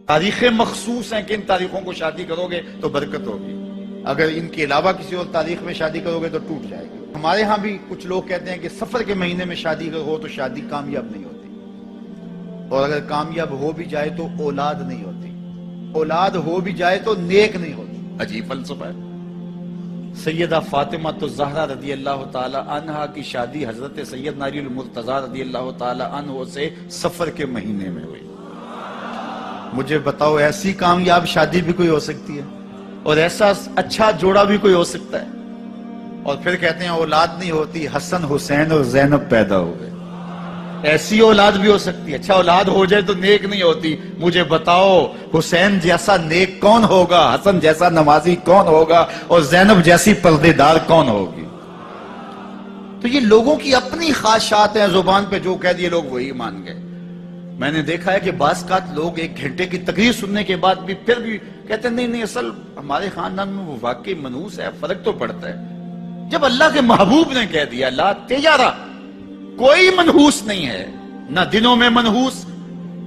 تاریخیں مخصوص ہیں کہ ان تاریخوں کو شادی کرو گے تو برکت ہوگی، اگر ان کے علاوہ کسی اور تاریخ میں شادی کرو گے تو ٹوٹ جائے گی۔ ہمارے ہاں بھی کچھ لوگ کہتے ہیں کہ سفر کے مہینے میں شادی ہو تو شادی کامیاب نہیں ہوتی، اور اگر کامیاب ہو بھی جائے تو اولاد نہیں ہوتی، اولاد ہو بھی جائے تو نیک نہیں ہوتی۔ عجیب فلسفہ ہے۔ سیدہ فاطمہ الزہرا رضی اللہ تعالی عنہا کی شادی حضرت سیدنا علی المرتضیٰ رضی اللہ تعالی عنہ سے سفر کے مہینے میں ہوئی۔ مجھے بتاؤ ایسی کامیاب شادی بھی کوئی ہو سکتی ہے، اور ایسا اچھا جوڑا بھی کوئی ہو سکتا ہے؟ اور پھر کہتے ہیں اولاد نہیں ہوتی، حسن حسین اور زینب پیدا ہو گئے۔ ایسی اولاد بھی ہو سکتی ہے، اچھا اولاد ہو جائے تو نیک نہیں ہوتی۔ مجھے بتاؤ حسین جیسا نیک کون ہوگا، حسن جیسا نمازی کون ہوگا، اور زینب جیسی پردے دار کون ہوگی؟ تو یہ لوگوں کی اپنی خواہشات ہیں، زبان پہ جو کہہ دیے لوگ وہی مان گئے۔ میں نے دیکھا ہے کہ بعض اوقات لوگ 1 گھنٹے کی تقریر سننے کے بعد بھی پھر بھی کہتے ہیں نہیں اصل ہمارے خاندان میں وہ واقعی منحوس ہے، فرق تو پڑتا ہے۔ جب اللہ کے محبوب نے کہہ دیا لا تیارہ، کوئی منحوس نہیں ہے، نہ دنوں میں منحوس،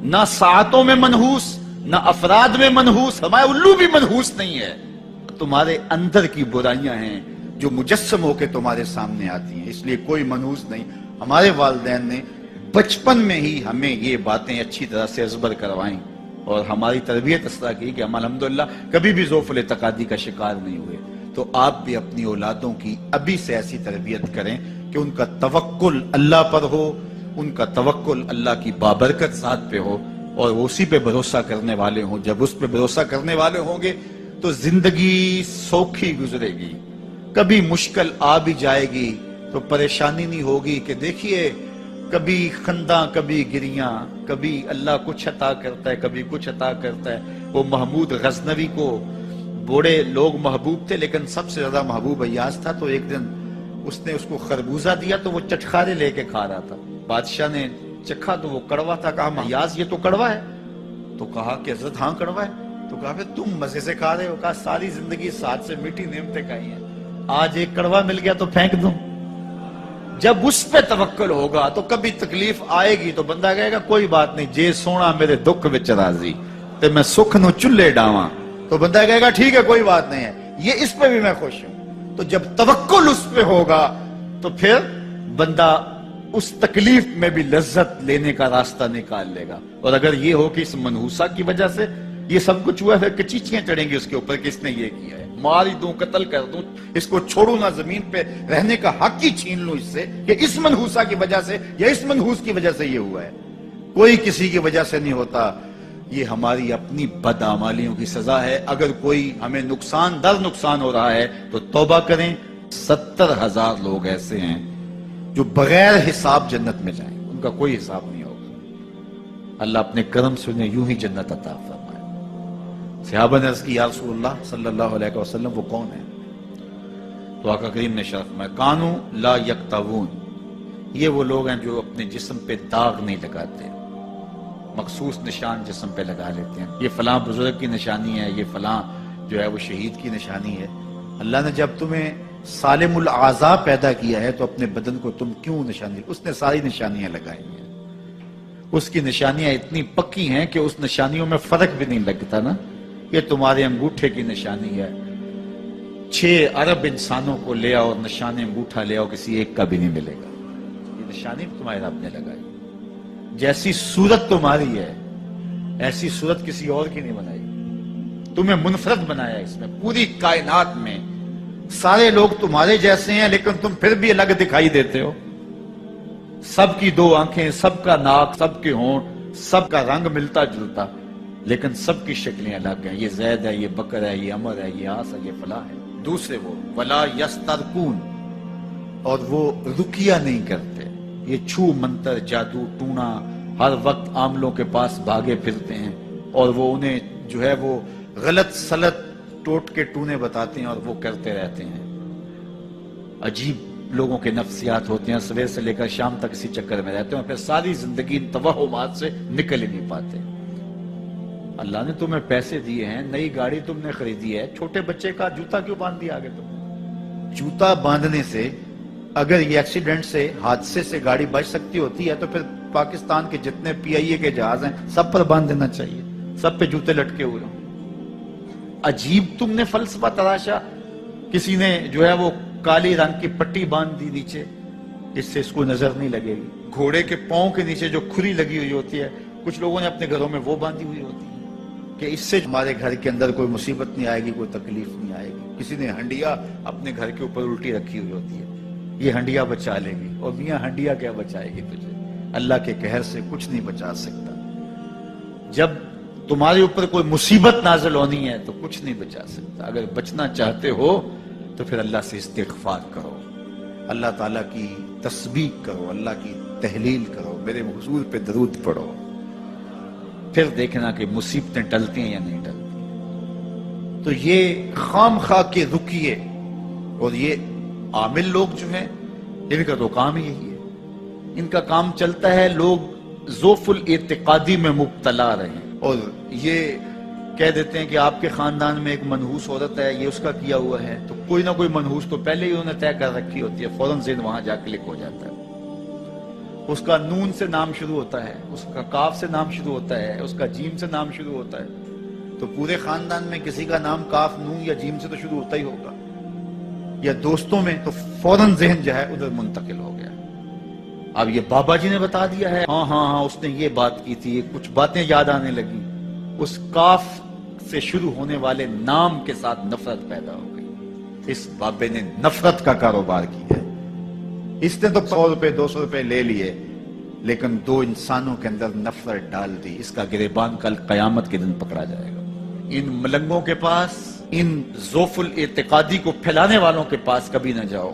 نہ ساعتوں میں منحوس، نہ افراد میں منحوس، ہمارے الو بھی منحوس نہیں ہے۔ تمہارے اندر کی برائیاں ہیں جو مجسم ہو کے تمہارے سامنے آتی ہیں، اس لیے کوئی منحوس نہیں۔ ہمارے والدین نے بچپن میں ہی ہمیں یہ باتیں اچھی طرح سے ازبر کروائیں، اور ہماری تربیت اس طرح کی کہ ہم الحمدللہ کبھی بھی ذوف الاعتقادی کا شکار نہیں ہوئے۔ تو آپ بھی اپنی اولادوں کی ابھی سے ایسی تربیت کریں کہ ان کا توکل اللہ پر ہو، ان کا توکل اللہ کی بابرکت ذات پہ ہو، اور وہ اسی پہ بھروسہ کرنے والے ہوں۔ جب اس پہ بھروسہ کرنے والے ہوں گے تو زندگی سوکھی گزرے گی۔ کبھی مشکل آ بھی جائے گی تو پریشانی نہیں ہوگی کہ دیکھیے کبھی خنداں کبھی گریاں، کبھی اللہ کچھ عطا کرتا ہے کبھی کچھ عطا کرتا ہے۔ وہ محمود غزنوی کو بوڑھے لوگ محبوب تھے، لیکن سب سے زیادہ محبوب ایاز تھا۔ تو ایک دن اس نے اس کو خربوزہ دیا تو وہ چٹخارے لے کے کھا رہا تھا۔ بادشاہ نے چکھا تو وہ کڑوا تھا، کہا ایاز یہ تو کڑوا ہے؟ تو کہا کہ حضرت ہاں کڑوا ہے۔ تو کہا پھر تم مزے سے کھا رہے ہو؟ کہا ساری زندگی ساتھ سے میٹھی نعمتیں کھائی ہیں، آج ایک کڑوا مل گیا تو پھینک دوں؟ جب اس پہ توکل ہوگا تو کبھی تکلیف آئے گی تو بندہ کہے گا کوئی بات نہیں، جے سونا میرے دکھ وچ راضی تے میں سکھ نو چلے ڈاواں، تو بندہ کہے گا ٹھیک ہے کوئی بات نہیں ہے، یہ اس پہ بھی میں خوش ہوں۔ تو جب توکل اس پہ ہوگا تو پھر بندہ اس تکلیف میں بھی لذت لینے کا راستہ نکال لے گا۔ اور اگر یہ ہو کہ اس منحوسہ کی وجہ سے یہ سب کچھ ہوا ہے، پھر کچیچیاں چڑھیں گی اس کے اوپر کہ اس نے یہ کیا ہے، مار ہی دوں قتل کر دوں، اس کو چھوڑوں نہ، زمین پہ رہنے کا حق ہی چھین لوں اس سے کہ اس منحوسہ کی وجہ سے یا اس منحوس کی وجہ سے یہ ہوا ہے۔ کوئی کسی کی وجہ سے نہیں ہوتا، یہ ہماری اپنی بدعمالیوں کی سزا ہے۔ اگر کوئی ہمیں نقصان در نقصان ہو رہا ہے تو توبہ کریں۔ 70,000 لوگ ایسے ہیں جو بغیر حساب جنت میں جائیں، ان کا کوئی حساب نہیں ہوگا۔ اللہ اپنے کرم سے انہیں یوں ہی جنت عطا فرمائے۔ صحابہ نے عرض کی یا رسول اللہ صلی اللہ علیہ وسلم وہ کون ہے؟ تو آقا کریم نے شرح فرمایا کانو لا یکتوون، یہ وہ لوگ ہیں جو اپنے جسم پہ داغ نہیں لگاتے، مخصوص نشان جسم پہ لگا لیتے ہیں، یہ فلاں بزرگ کی نشانی ہے، یہ فلاں جو ہے وہ شہید کی نشانی ہے۔ اللہ نے جب تمہیں سالم الاعضاء پیدا کیا ہے تو اپنے بدن کو تم کیوں نشانی؟ اس نے ساری نشانیاں لگائی ہیں، اس کی نشانیاں اتنی پکی ہیں کہ اس نشانیوں میں فرق بھی نہیں لگتا نا۔ یہ تمہارے انگوٹھے کی نشانی ہے، 6 ارب انسانوں کو لے آؤ اور نشان انگوٹھا لے آؤ، کسی ایک کا بھی نہیں ملے گا۔ یہ نشانی تمہارے رب نے لگائی۔ جیسی صورت تمہاری ہے ایسی صورت کسی اور کی نہیں بنائی، تمہیں منفرد بنایا اس میں۔ پوری کائنات میں سارے لوگ تمہارے جیسے ہیں لیکن تم پھر بھی الگ دکھائی دیتے ہو۔ سب کی 2 آنکھیں، سب کا ناک، سب کے ہونٹ، سب کا رنگ ملتا جلتا، لیکن سب کی شکلیں الگ ہیں۔ یہ زید ہے، یہ بکر ہے، یہ عمر ہے، یہ آس ہے، یہ فلاں ہے۔ دوسرے وہ ولا یسترقون، اور وہ رکیہ نہیں کرتے، یہ چھو منتر جادو ٹونا ہر وقت عاملوں کے پاس بھاگے پھرتے ہیں، اور وہ انہیں جو ہے وہ غلط سلط ٹوٹ کے ٹونے بتاتے ہیں اور وہ کرتے رہتے ہیں۔ عجیب لوگوں کے نفسیات ہوتے ہیں، صبح سے لے کر شام تک اسی چکر میں رہتے ہیں اور پھر ساری زندگی ان توہمات سے نکل ہی نہیں پاتے۔ اللہ نے تمہیں پیسے دیے ہیں، نئی گاڑی تم نے خریدی ہے، چھوٹے بچے کا جوتا کیوں باندھ دیا آگے تم؟ جوتا باندھنے سے اگر یہ ایکسیڈنٹ سے، حادثے سے گاڑی بچ سکتی ہوتی ہے تو پھر پاکستان کے جتنے PIA کے جہاز ہیں سب پر باندھ دینا چاہیے۔ سب پہ جوتے لٹکے ہوئے ہوں. عجیب تم نے فلسفہ تراشا. کسی نے جو ہے وہ کالی رنگ کی پٹی باندھ دی نیچے, اس سے اس کو نظر نہیں لگے گی. گھوڑے کے پاؤں کے نیچے جو کھری لگی ہوئی ہوتی ہے, کچھ لوگوں نے اپنے گھروں میں وہ باندھی ہوئی ہوتی ہے کہ اس سے ہمارے گھر کے اندر کوئی مصیبت نہیں آئے گی, کوئی تکلیف نہیں آئے گی. کسی نے ہنڈیا اپنے گھر کے اوپر الٹی رکھی ہوئی ہوتی ہے, یہ ہنڈیا بچا لے گی. اور میاں ہنڈیا کیا بچائے گی تجھے؟ اللہ کے قہر سے کچھ نہیں بچا سکتا. جب تمہارے اوپر کوئی مصیبت نازل ہونی ہے تو کچھ نہیں بچا سکتا. اگر بچنا چاہتے ہو تو پھر اللہ سے استغفار کرو, اللہ تعالیٰ کی تسبیح کرو, اللہ کی تحلیل کرو, میرے حضور پہ درود پڑھو. پھر دیکھنا کہ مصیبتیں ٹلتی ہیں یا نہیں ٹلتی. تو یہ خام خواہ کے رکیے. اور یہ عامل لوگ جو ہیں ان کا تو کام ہی یہی ہے. ان کا کام چلتا ہے لوگ ذوف الاعتقادی میں مبتلا رہے ہیں, اور یہ کہہ دیتے ہیں کہ آپ کے خاندان میں ایک منحوس عورت ہے, یہ اس کا کیا ہوا ہے. تو کوئی نہ کوئی منحوس تو پہلے ہی انہوں نے طے کر رکھی ہوتی ہے, فوراً ذہن وہاں جا کلک ہو جاتا ہے. اس کا نون سے نام شروع ہوتا ہے, اس کا کاف سے نام شروع ہوتا ہے, اس کا جیم سے نام شروع ہوتا ہے. تو پورے خاندان میں کسی کا نام کاف, نون یا جیم سے تو شروع ہوتا ہی ہوگا, یا دوستوں میں, تو فوراً ذہن جو ہے ادھر منتقل ہو گیا. اب یہ بابا جی نے بتا دیا ہے, ہاں ہاں ہاں اس نے یہ بات کی تھی, کچھ باتیں یاد آنے لگی. اس کاف سے شروع ہونے والے نام کے ساتھ نفرت پیدا ہو گئی. اس بابے نے نفرت کا کاروبار کیا ہے. اس نے تو 100 روپے 200 روپے لے لیے, لیکن 2 انسانوں کے اندر نفرت ڈال دی. اس کا گریبان کل قیامت کے دن پکڑا جائے گا. ان ملنگوں کے پاس, ان ذوف الاعتقادی کو پھیلانے والوں کے پاس کبھی نہ جاؤ.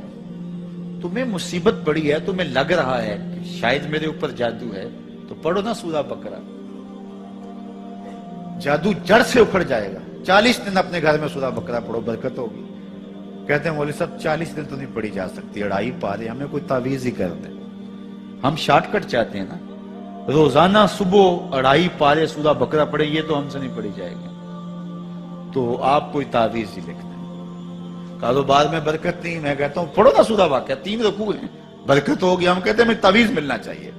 تمہیں مصیبت پڑی ہے, تمہیں لگ رہا ہے کہ شاید میرے اوپر جادو ہے, تو پڑھو نا سورہ بقرہ. جادو جڑ سے اکھڑ جائے گا. 40 دن اپنے گھر میں سورہ بقرہ پڑھو, برکت ہوگی. کہتے ہیں مولوی صاحب 40 دن تو نہیں پڑھی جا سکتی, 2.5 پارے, ہمیں کوئی تعویذ ہی کر دے. ہم شارٹ کٹ چاہتے ہیں نا, روزانہ صبح 2.5 پارے سورہ بقرہ پڑھے, یہ تو ہم سے نہیں پڑھی جائے گی. تو آپ کوئی تعویذ ہی لکھ دیں. کاروبار میں برکت نہیں, میں کہتا ہوں پڑھو نا سورہ واقعہ, 3 رکوع ہیں, برکت ہوگی. ہم کہتے ہیں ہمیں تعویذ ملنا چاہیے,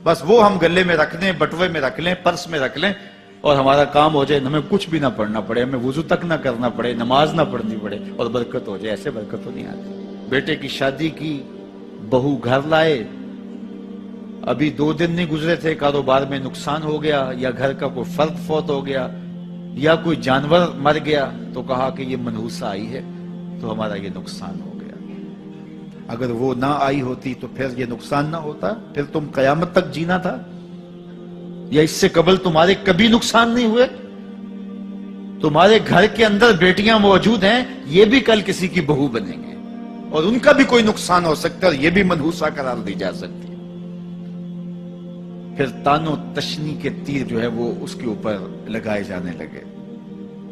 بس وہ ہم گلے میں رکھ لیں, بٹوے میں رکھ لیں, پرس میں رکھ لیں, اور ہمارا کام ہو جائے. ہمیں کچھ بھی نہ پڑھنا پڑے, ہمیں وضو تک نہ کرنا پڑے, نماز نہ پڑھنی پڑے, اور برکت ہو جائے. ایسے برکت تو نہیں آتی. بیٹے کی شادی کی, بہو گھر لائے, ابھی 2 دن نہیں گزرے تھے, کاروبار میں نقصان ہو گیا, یا گھر کا کوئی فرد فوت ہو گیا, یا کوئی جانور مر گیا, تو کہا کہ یہ منحوسہ آئی ہے تو ہمارا یہ نقصان ہو گیا. اگر وہ نہ آئی ہوتی تو پھر یہ نقصان نہ ہوتا, پھر تم قیامت تک جینا تھا. یا اس سے قبل تمہارے کبھی نقصان نہیں ہوئے. تمہارے گھر کے اندر بیٹیاں موجود ہیں, یہ بھی کل کسی کی بہو بنیں گے, اور ان کا بھی کوئی نقصان ہو سکتا ہے, اور یہ بھی منحوسہ قرار دی جا سکتی ہے. پھر تانو تشنی کے تیر جو ہے وہ اس کے اوپر لگائے جانے لگے.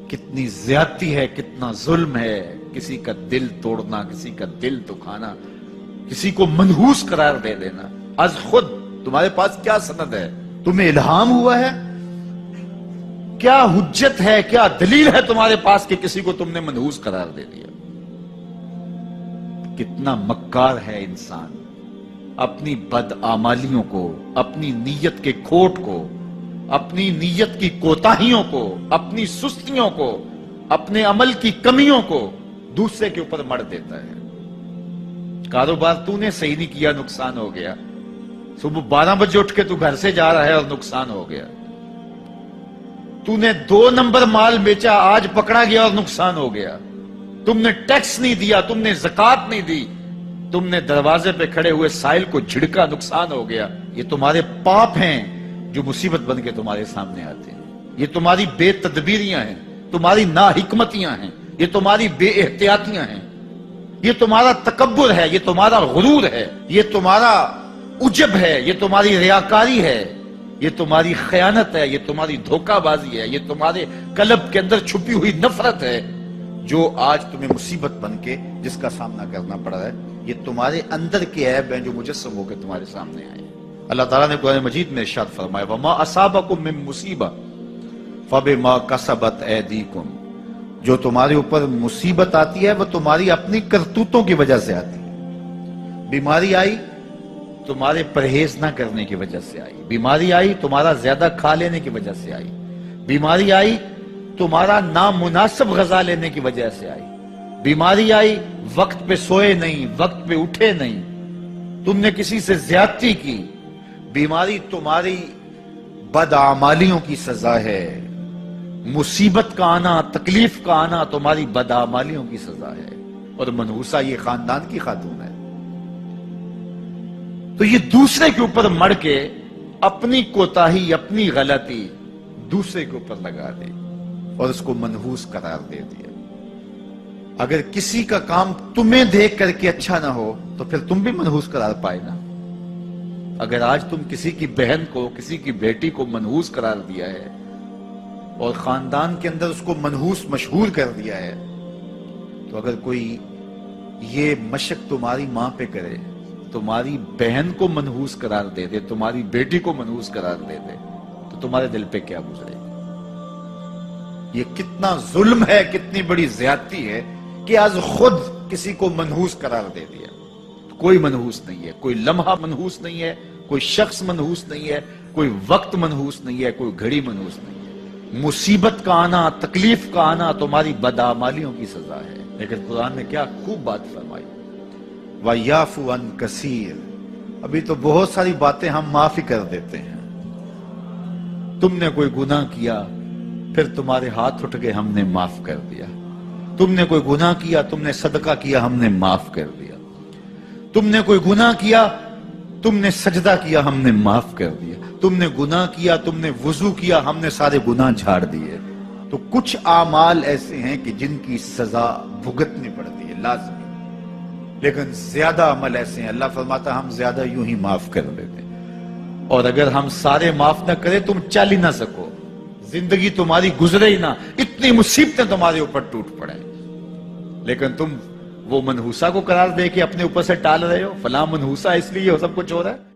کتنی زیادتی ہے, کتنا ظلم ہے. کسی کا دل توڑنا, کسی کا دل دکھانا, کسی کو منحوس قرار دے دینا. از خود تمہارے پاس کیا سند ہے؟ تمہیں الہام ہوا ہے؟ کیا حجت ہے, کیا دلیل ہے تمہارے پاس کہ کسی کو تم نے منحوس قرار دے دیا؟ کتنا مکار ہے انسان. اپنی بدعمالیوں کو, اپنی نیت کے کھوٹ کو, اپنی نیت کی کوتاہیوں کو, اپنی سستیوں کو, اپنے عمل کی کمیوں کو دوسرے کے اوپر مڑ دیتا ہے. کاروبار تو نے صحیح نہیں کیا, نقصان ہو گیا. صبح 12 بجے اٹھ کے تو گھر سے جا رہا ہے اور نقصان ہو گیا. تو نے 2 نمبر مال بیچا, آج پکڑا گیا اور نقصان ہو گیا. تم نے ٹیکس نہیں دیا, تم نے زکات نہیں دی, تم نے دروازے پہ کھڑے ہوئے سائل کو جھڑکا, نقصان ہو گیا. یہ تمہارے پاپ ہیں جو مصیبت بن کے تمہارے سامنے آتے ہیں. یہ تمہاری بے تدبیریاں ہیں, تمہاری ناحکمتیاں ہیں, یہ تمہاری بے احتیاطیاں ہیں, یہ تمہارا تکبر ہے, یہ تمہارا غرور ہے, یہ تمہارا عجب ہے, یہ تمہاری ریاکاری ہے, یہ تمہاری خیانت ہے, یہ تمہاری دھوکہ بازی ہے, یہ تمہارے قلب کے اندر چھپی ہوئی نفرت ہے, جو آج تمہیں مصیبت بن کے جس کا سامنا کرنا پڑ رہا ہے. یہ تمہارے اندر کے عیب ہیں جو مجسم ہو کے تمہارے سامنے آئے. اللہ تعالیٰ نے قرآن مجید میں ارشاد فرمایا, وَمَا أَصَابَكُم مِّن مُّصِيبَةٍ فَبِمَا كَسَبَتْ أَيْدِيكُمْ. جو تمہارے اوپر مصیبت آتی ہے وہ تمہاری اپنی کرتوتوں کی وجہ سے آتی ہے. بیماری آئی تمہارے پرہیز نہ کرنے کی وجہ سے آئی. بیماری آئی تمہارا زیادہ کھا لینے کی وجہ سے آئی. بیماری آئی تمہارا نامناسب غذا لینے کی وجہ سے آئی، بیماری آئی وقت پہ سوئے نہیں، وقت پہ اٹھے نہیں، تم نے کسی سے زیادتی کی، بیماری تمہاری بدعمالیوں کی سزا ہے، مصیبت کا آنا، تکلیف کا آنا تمہاری بدعمالیوں کی سزا ہے، اور منحوسہ یہ خاندان کی خاتون ہے۔ تو یہ دوسرے کے اوپر مڑ کے اپنی کوتاہی، اپنی غلطی دوسرے کے اوپر لگا دی اور اس کو منحوس قرار دے دیا۔ اگر کسی کا کام تمہیں دیکھ کر کے اچھا نہ ہو تو پھر تم بھی منحوس قرار پائے نا۔ اگر آج تم کسی کی بہن کو، کسی کی بیٹی کو منحوس قرار دیا ہے اور خاندان کے اندر اس کو منحوس مشہور کر دیا ہے، تو اگر کوئی یہ مشق تمہاری ماں پہ کرے، تمہاری بہن کو منحوس قرار دے دے، تمہاری بیٹی کو منحوس قرار دے دے، تو تمہارے دل پہ کیا گزرے گا؟ یہ کتنا ظلم ہے، کتنی بڑی زیادتی ہے کہ آج خود کسی کو منحوس قرار دے دیا۔ کوئی منحوس نہیں ہے، کوئی لمحہ منحوس نہیں ہے، کوئی شخص منحوس نہیں ہے، کوئی وقت منحوس نہیں ہے، کوئی گھڑی منحوس نہیں ہے۔ مصیبت کا آنا، تکلیف کا آنا تمہاری بدعمالیوں کی سزا ہے۔ لیکن قرآن نے کیا خوب بات فرمائی، وَيَعْفُو عَنْ كَثِيرٍ، ابھی تو بہت ساری باتیں ہم معاف ہی کر دیتے ہیں۔ تم نے کوئی گناہ کیا، پھر تمہارے ہاتھ اٹھ گئے، ہم نے معاف کر دیا۔ تم نے کوئی گناہ کیا، تم نے صدقہ کیا، ہم نے معاف کر دیا۔ تم نے کوئی گناہ کیا، تم نے سجدہ کیا، ہم نے معاف کر دیا۔ تم نے گناہ کیا، تم نے وضو کیا، ہم نے سارے گناہ جھاڑ دیے۔ تو کچھ اعمال ایسے ہیں کہ جن کی سزا بھگتنی پڑتی ہے لازمی، لیکن زیادہ عمل ایسے ہیں اللہ فرماتا ہم زیادہ یوں ہی معاف کر دیتے ہیں۔ اور اگر ہم سارے معاف نہ کریں تم چل ہی نہ سکو، زندگی تمہاری گزرے ہی نہ، اتنی مصیبتیں تمہارے اوپر ٹوٹ پڑے، لیکن تم وہ منحوسہ کو قرار دے کے اپنے اوپر سے ٹال رہے ہو، فلاں منحوسہ اس لیے سب کچھ ہو رہا ہے۔